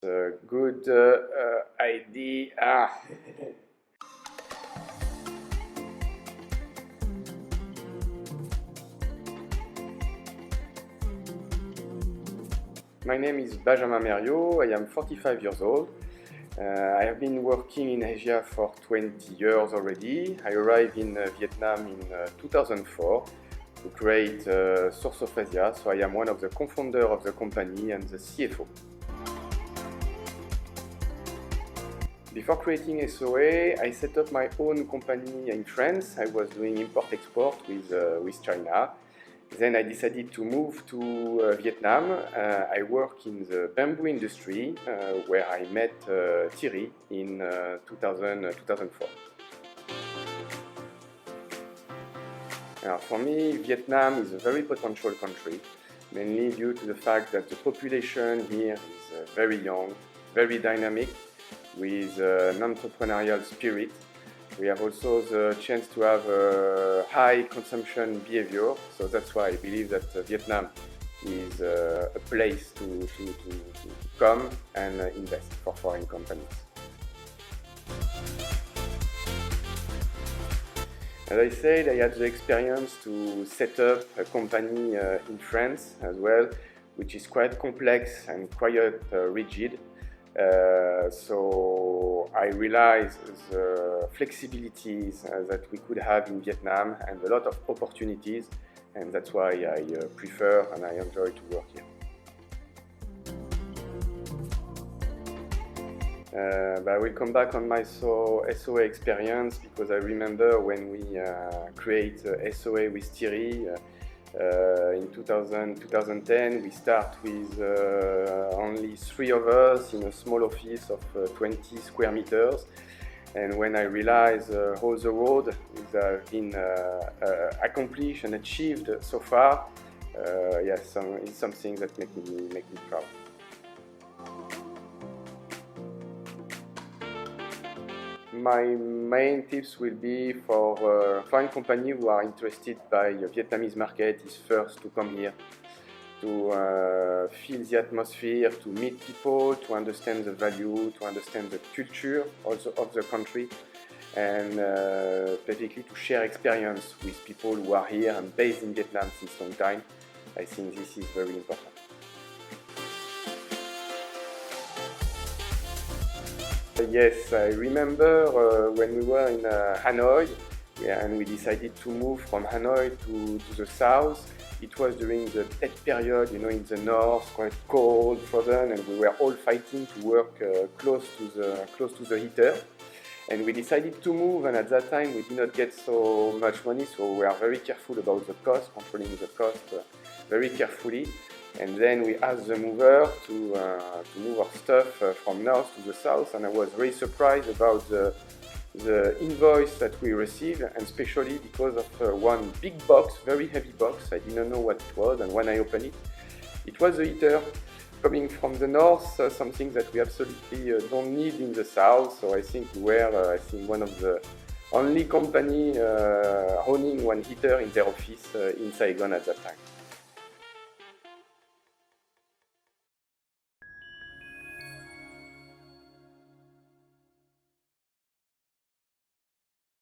A good idea. My name is Benjamin MERIAU. I am 45 years old. I have been working in Asia for 20 years already. I arrived in Vietnam in 2004 to create Source of Asia, so I am one of the co-founders of the company and the CFO. Before creating SOA, I set up my own company in France. I was doing import-export with China. Then I decided to move to Vietnam. I work in the bamboo industry where I met Thierry in 2004. For me, Vietnam is a very potential country, mainly due to the fact that the population here is very young, very dynamic, with an entrepreneurial spirit. We have also the chance to have a high consumption behavior, so that's why I believe that Vietnam is a place to come and invest for foreign companies. As I said, I had the experience to set up a company in France as well, which is quite complex and quite rigid. So I realized the flexibilities that we could have in Vietnam and a lot of opportunities, and that's why I prefer and I enjoy to work here. But I will come back on my SOA experience, because I remember when we create SOA with Thierry in 2010, we start with only 3 of us in a small office of 20 square meters. And when I realized all the road has been accomplished and achieved so far, yes, it's something that make me proud. My main tips will be for foreign companies who are interested by the Vietnamese market is first to come here, to feel the atmosphere, to meet people, to understand the value, to understand the culture also of the country, and basically to share experience with people who are here and based in Vietnam since a long time. I think this is very important. Yes, I remember when we were in Hanoi, and we decided to move from Hanoi to the south. It was during the dead period, in the north, quite cold, frozen, and we were all fighting to work close to the heater. And we decided to move, and at that time we did not get so much money, so we are very careful about the cost, controlling the cost very carefully. And then we asked the mover to move our stuff from north to the south, and I was very surprised about the invoice that we received, and especially because of one big box, very heavy box. I didn't know what it was, and when I opened it, it was a heater coming from the north, something that we absolutely don't need in the south. So I think we were one of the only company owning one heater in their office in Saigon at that time.